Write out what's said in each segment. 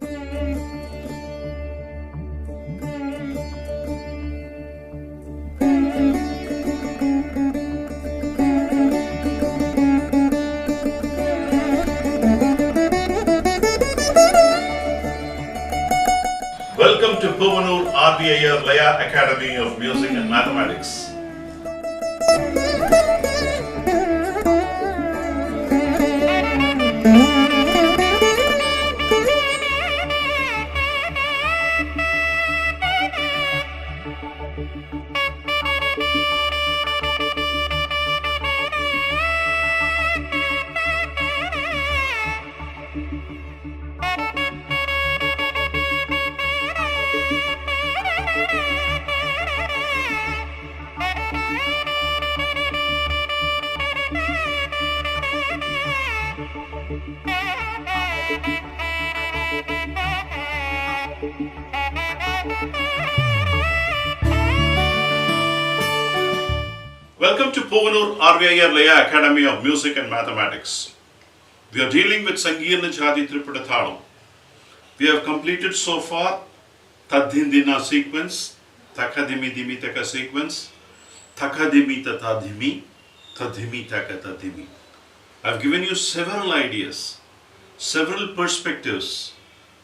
Welcome to Puvanur RBIR Laya Academy of Music and Mathematics. Welcome to Puvanur RBIR Laya Academy of Music and Mathematics. We are dealing with Sangeerna, Jathi, Triputa, Thalam. We have completed so far Tadhindina sequence, Takadimi Dimi Taka sequence, Takadimi Tatadhimi, Tadhimi Taka Tadhimi. I have given you several ideas, several perspectives,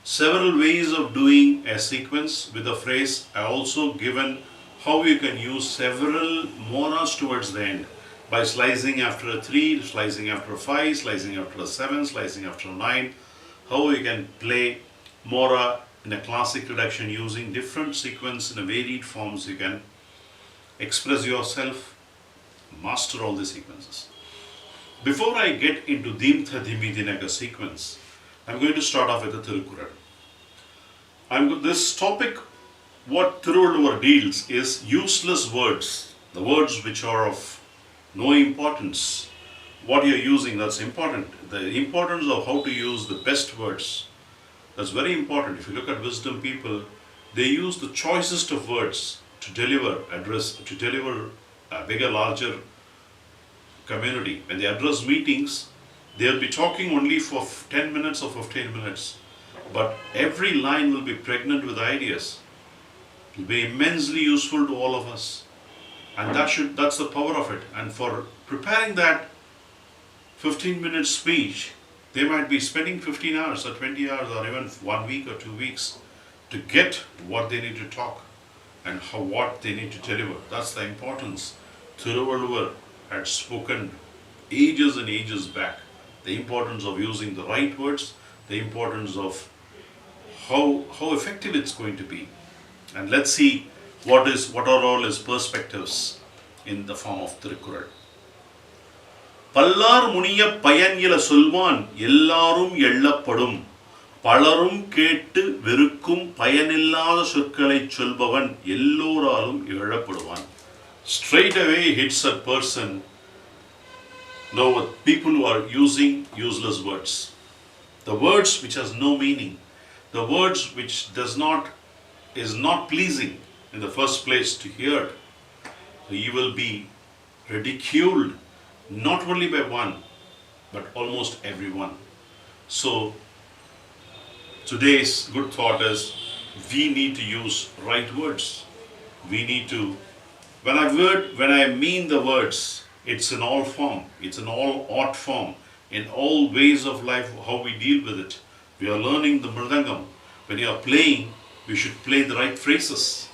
several ways of doing a sequence with a phrase. I have also given how you can use several moras towards the end by slicing after a 3, slicing after a 5, slicing after a 7, slicing after a 9, how you can play mora in a classic reduction using different sequence in a varied forms. You can express yourself, master all the sequences. Before I get into Dimtha Dhimi Dinaga sequence, I'm going to start off with the Tirukural. This topic, what Tiruvallur deals is useless words, the words which are of no importance. What you're using, that's important. The importance of how to use the best words, that's very important. If you look at wisdom people, they use the choicest of words to deliver a bigger, larger community. When they address meetings, they'll be talking only for 10 minutes or 15 minutes, but every line will be pregnant with ideas. It will be immensely useful to all of us, and that's the power of it. And for preparing that 15-minute speech, they might be spending 15 hours or 20 hours or even 1 week or 2 weeks to get what they need to talk and what they need to deliver. That's the importance. Tiruvallur had spoken ages and ages back. The importance of using the right words, the importance of how effective it's going to be. And let's see what are all his perspectives in the form of Tirukural. Pallar muniya payan solvan ellarum ellapadum palarum kettu virukkum payanillada சொற்களை சொல்பவன் எல்லோராலும் இகழப்படுவான். Straight away hits a person. No, people who are using useless words, the words which has no meaning, the words which is not pleasing in the first place to hear. He will be ridiculed not only by one, but almost everyone. So today's good thought is we need to use right words. We need to, when I mean the words, it's in all form, it's in all art form, in all ways of life, how we deal with it. We are learning the mridangam. When you are playing, we should play the right phrases.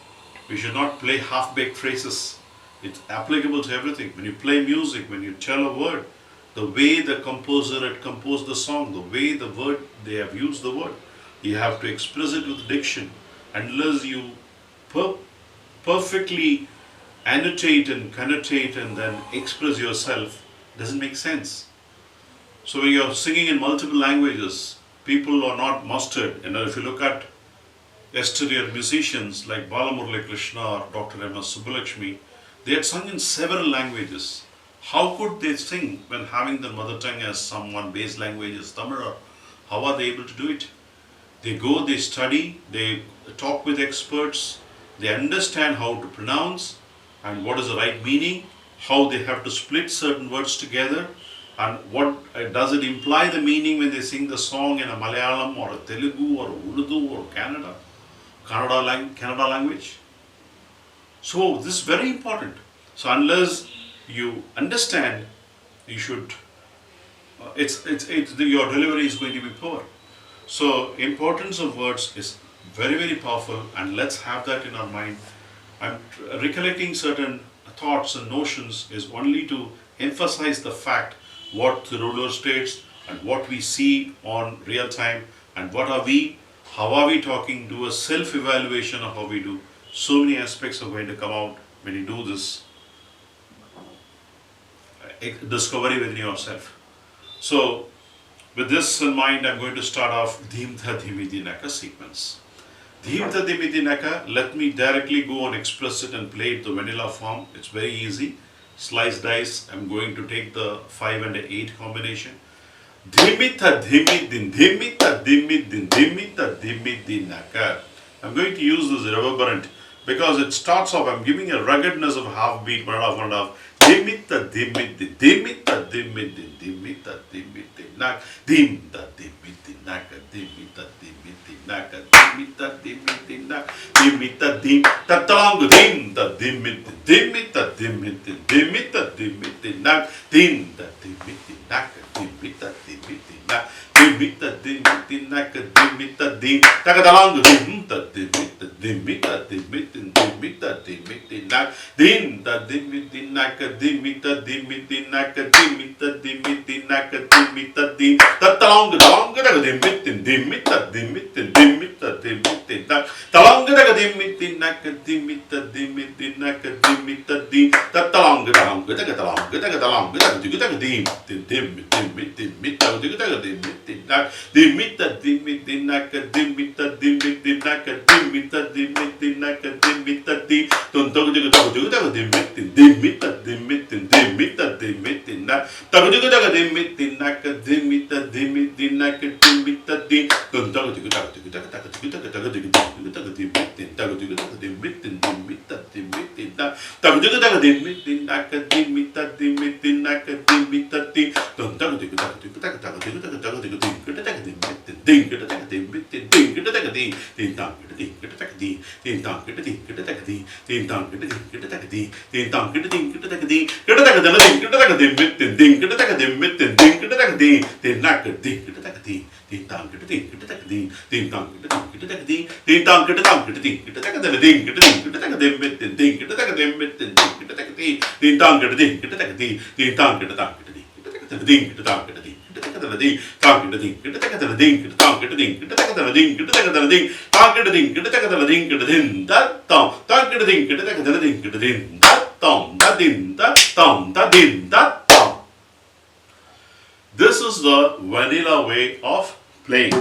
We should not play half-baked phrases. It's applicable to everything. When you play music, when you tell a word, the way the composer had composed the song, the way the word, they have used the word, you have to express it with diction. Unless you perfectly annotate and connotate and then express yourself, doesn't make sense. So when you're singing in multiple languages, people are not mastered. If you look at exterior musicians like Balamurali Krishna or Dr. M.S. Subbulakshmi, they had sung in several languages. How could they sing when having their mother tongue as someone base language is Tamil? Or how are they able to do it? They go, they study, they talk with experts, they understand how to pronounce and what is the right meaning, how they have to split certain words together, And what does it imply the meaning when they sing the song in a Malayalam or a Telugu or Urdu or Kannada language? So this is very important. So unless you understand, you should, your delivery is going to be poor. So importance of words is very, very powerful, and let's have that in our mind. I'm recollecting certain thoughts and notions is only to emphasize the fact what the ruler states and what we see on real time, and what are we, how are we talking, do a self-evaluation of how we do. So many aspects are going to come out when you do this discovery within yourself. So with this in mind, I'm going to start off Dhimtha Dhimidinaka sequence. Dhimtha Dhimidinaka, let me directly go and express it and play it the vanilla form. It's very easy. Slice dice. I'm going to take the 5 and the 8 combination. Dhimitha Dhimidin, Dhimitha Dhimidin, Dhimitha Dhimidinaka. I'm going to use this reverberant because it starts off, I'm giving a ruggedness of half beat, 1.5. Dhimitha Dhimidin, Dhimitha Dhimidin, Dhimitha Dhimidinaka, Dhimtha Dhimidinaka, Dhimitha Dhimidinaka, Dhimitha Dhimidinaka, Dhimitha Dhim, Tatalang Dhimtha Dhimidin, Dhimitha Dhimidin, Dhimitha Dhimidinaka, Dhimtha Dhimidinaka, Dhimitha Dhimidinaka, Dhimitha Dhimidinaka, Dhimitha Dhim, Tatalang Dhimtha Dhimidin, Dhimitha Dhimidin, Dhimitha Dhimidinaka, Dhimtha Dhimidinaka, Dhimitha Dhimidinaka, Dhimitha Dhimidinaka, Dhimitha Dhim, Tatalang Dhimidin, Dhimitha Dhimidin, Dhimitha Dhimidinaka, Talang Dhimidinaka, Dhimitha Dhimidinaka, Dhimitha Dhim, Tatalang Dhimidinaka, Dhimitha Dhimidinaka, Dhimitha Dhimidinaka, Dhimitha Dhimidinaka, Dhimitha Dhim, Dhimitha Dhimidin, Dhimitha Dhimidin, Dhimitha Dhimidinaka, Dhimitha Dhimidinaka, Dhimitha Dhimidinaka, Dhimitha Dhim, This is the vanilla way of playing.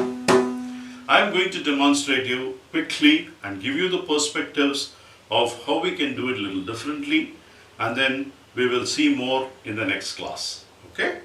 I'm going to demonstrate you quickly and give you the perspectives of how we can do it a little differently, and then we will see more in the next class. Okay?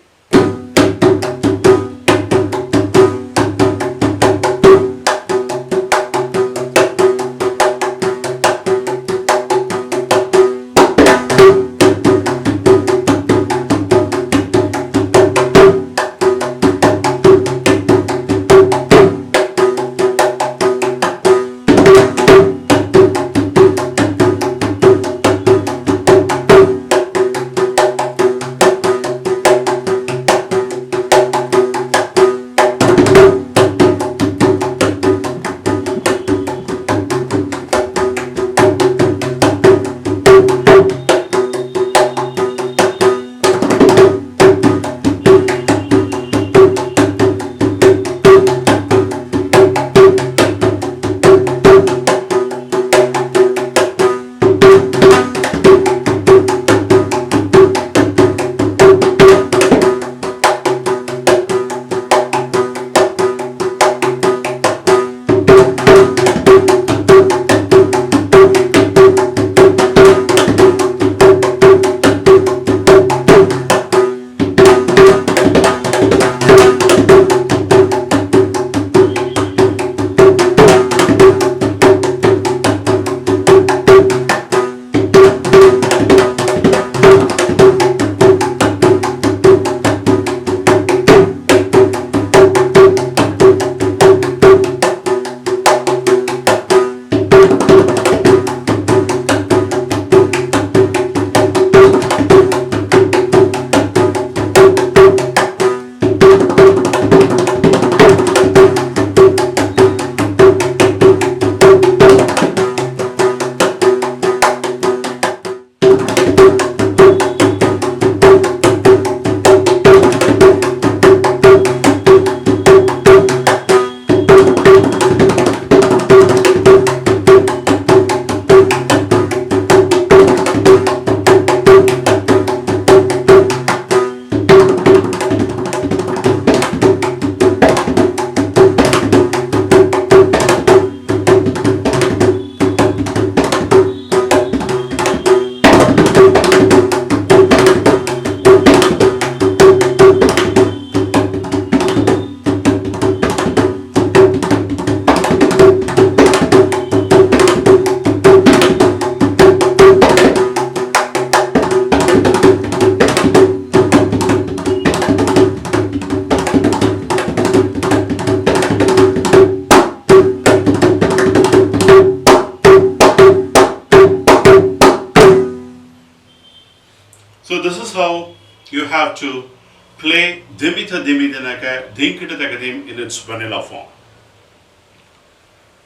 is how you have to play Dimita Dimidinaka Dinkita Takadim in its vanilla form.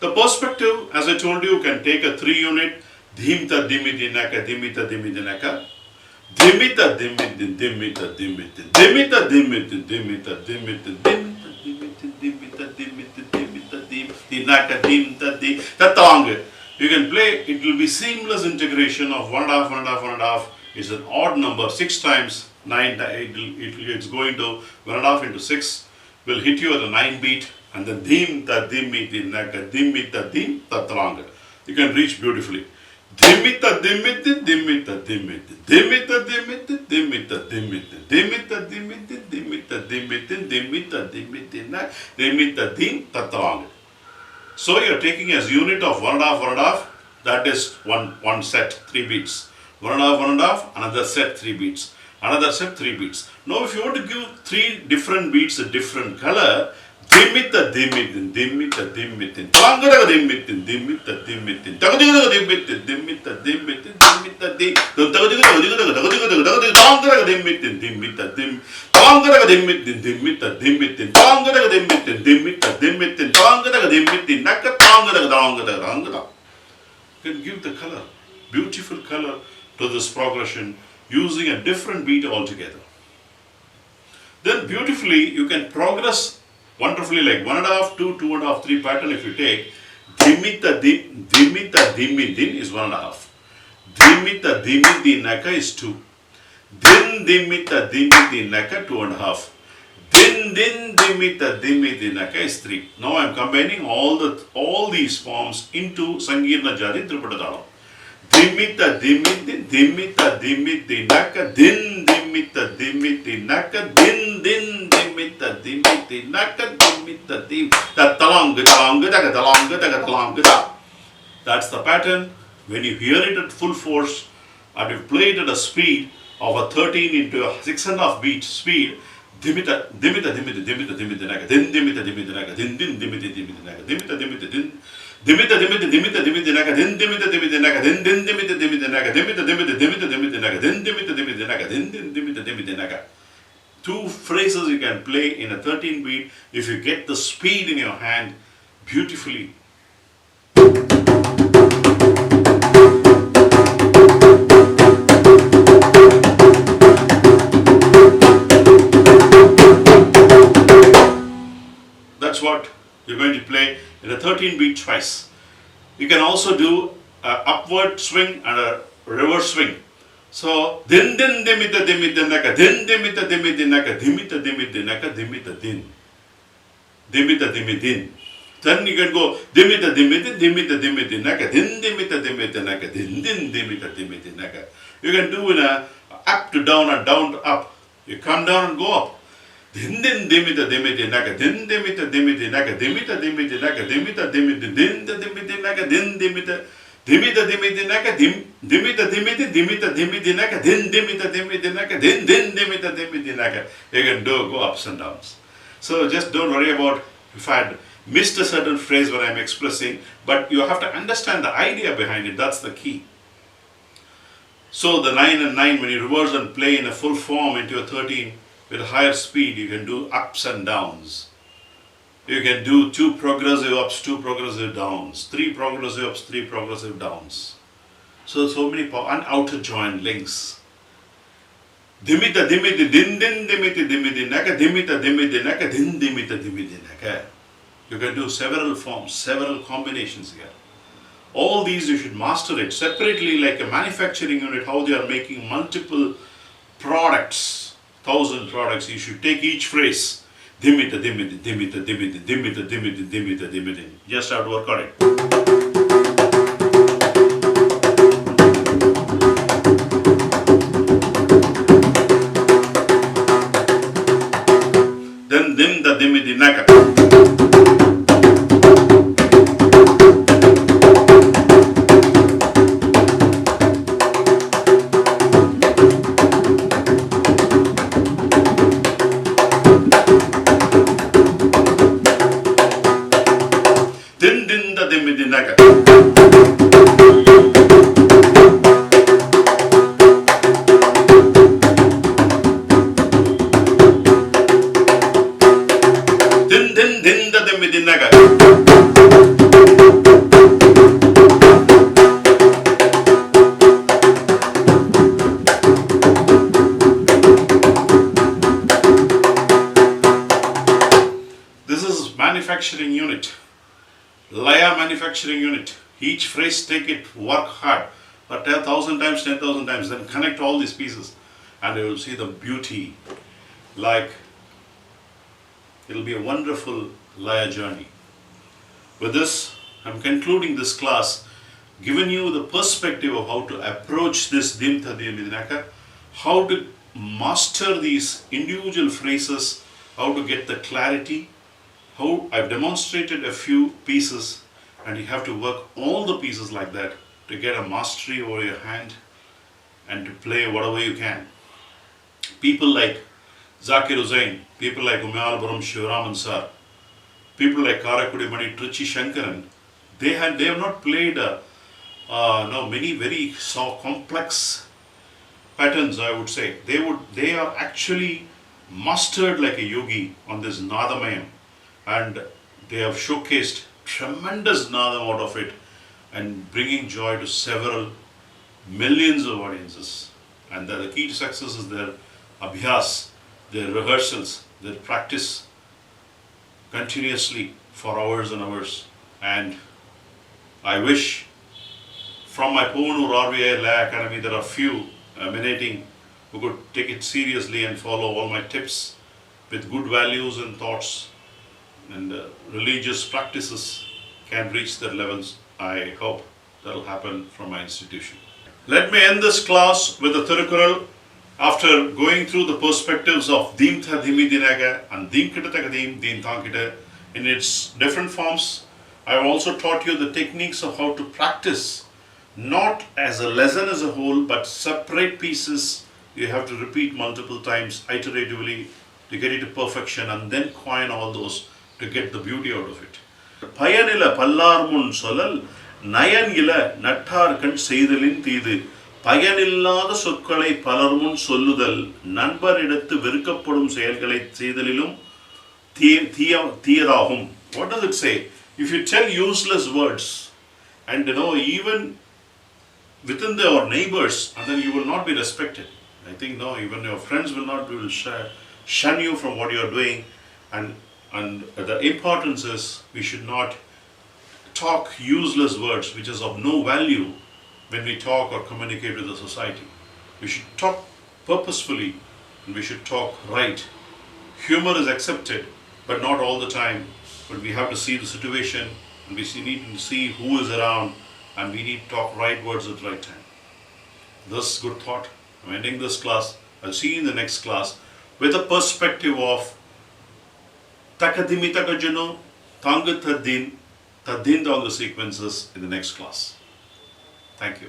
The perspective, as I told you, can take a 3-unit Dhimta Dimidinaka Dimita Dimidinaka. Dimita Dimidin Dimita Dimita Dimita Dimita Dimita Dimita Dimita Dimita Dimita Dimita Dimita Dimita Dim Tatang. You can play, it will be seamless integration of 1.5, 1.5, 1.5. It's an odd number, 6 times 9, it's going to 1.5 into 6 will hit you at a 9 beat, and then dim ta dimiti naka dimita dim tatlanga. You can reach beautifully. Dimita dimiti dimita dimiti dimita dimiti dimita dimiti dimita dimiti dimita dimiti dimita dimiti na dimita dim tatlanga. So you're taking as unit of 1.5, 1.5, that is one set, 3 beats. 1.5, 1.5, another set, 3 beats. Another set, 3 beats. Now if you want to give 3 different beats a different color, dimita dimitin, dimita dimitin, tangara dimitin, dimita dimitin, tagadiga dimitin, dimita dimitin, dimita dim, tangara dimitin, dimita dim, tangara dimitin, dimita dimitin, tangara dimitin, dimita dimitin, tangara dimitin, naka tangara tangara. You can give the color, beautiful color to this progression using a different beat altogether. Then beautifully you can progress wonderfully like 1.5, 2, 2.5, 3 pattern. If you take dimita dimidin is 1.5. Dimita dimidinaka is 2. Din dimita dimidinaka 2.5. Din dimita dimidinaka is 3. Now I am combining all these forms into Sangeerna Jathi Triputa Thalam. Dimita dimiti dimita dimiti naka din dimita dimiti naka din dimita dimiti naka dimita dim tatalanga talanga talanga talanga. That's the pattern. When you hear it at full force and you play it at a speed of a 13 into a 6.5 beat speed, dimita dimita dimita dimita dimita naka din dimita dimita naka din dimita dimita naka dimita dimita din dimita dimita dimita dimita naka din dimita dimita naka din dimita dimita naka dimita dimita dimita dimita naka din dimita dimita naka din dimita dimita naka. 2 phrases you can play in a 13 beat if you get the speed in your hand beautifully. That's what you're going to play in a 13 beat twice. You can also do an upward swing and a reverse swing. So din dimita dimita naka din dimita dimita naka dimita dimita naka dimita din dimita dimidin. Then you can go dimita dimita dimita dimita naka din dimita dimita naka din dimita dimita naka. You can do in a up to down and down to up. You come down and go up. Din dimita dimita naka din dimita dimita naka dimita dimita naka dimita dimita din dimita naka din dimita dimita dimita naka dim dimita dimita dimita dimita naka din dimita dimita naka din dimita dimita naka. You can go ups and downs. So just don't worry about if I had missed a certain phrase when I'm expressing, but you have to understand the idea behind it. That's the key. So the 9 and 9, when you reverse and play in a full form into a 13 with a higher speed, you can do ups and downs. You can do 2 progressive ups, 2 progressive downs, 3 progressive ups, 3 progressive downs. So many and outer joint links. Dimita dimiti din dimiti dimiti naka dimita dimiti naka din dimita dimiti naka. You can do several forms, several combinations here. All these you should master it separately, like a manufacturing unit, how they are making multiple products, 1,000 products. You should take each phrase. Dimita dimiti dimita dimiti dimita dimiti dimita dimiti. Just have to work on it. Then dimda dimiti naka. Din da dimmi din naka. din din din da dem midinaga. This is manufacturing unit. Laya manufacturing unit. Each phrase, take it, work hard, but 10,000 times, 10,000 times, then connect all these pieces and you will see the beauty. Like, it will be a wonderful Laya journey. With this, I'm concluding this class, giving you the perspective of how to approach this Dim Thadim Midinaka, how to master these individual phrases, how to get the clarity, how I've demonstrated a few pieces, and you have to work all the pieces like that to get a mastery over your hand and to play whatever you can. People like Zakir Hussain, people like Umayalpuram Shivaraman sir, people like Karakudi Mani Trichy Shankaran, they have not played many very complex patterns, I would say. They are actually mastered like a yogi on this Nadamayam, and they have showcased tremendous Nadam out of it and bringing joy to several millions of audiences. And the key to success is their abhyas, their rehearsals, their practice continuously for hours and hours. And I wish from my Poonur RVI Laya Academy there are few emanating who could take it seriously and follow all my tips with good values and thoughts, and religious practices can reach their levels. I hope that will happen from my institution. Let me end this class with a Thirukural. After going through the perspectives of Dim Thadimi Dinaga and Dim Kitatadim Dim Thankita in its different forms, I have also taught you the techniques of how to practice, not as a lesson as a whole, but separate pieces you have to repeat multiple times iteratively to get it to perfection, and then coin all those to get the beauty out of it. Payanila Pallarmun Solal, Nayanila Natar Kan Seidalin Tidu, Payanilla the Sukale Palarmun Soludal, Nanbar Edatu Virkapodum Sailgalate Seidalilum, Thierahum. What does it say? If you tell useless words, and even within our neighbors, and then you will not be respected. I think even your friends will not be able to shun you from what you are doing, and the importance is we should not talk useless words which is of no value when we talk or communicate with the society. We should talk purposefully and we should talk right. Humor is accepted, but not all the time. But we have to see the situation, and we need to see who is around, and we need to talk right words at the right time. This good thought. I'm ending this class. I'll see you in the next class with a perspective of Takadimi Takajano, Tanga Tadin, Tadin all the sequences in the next class. Thank you.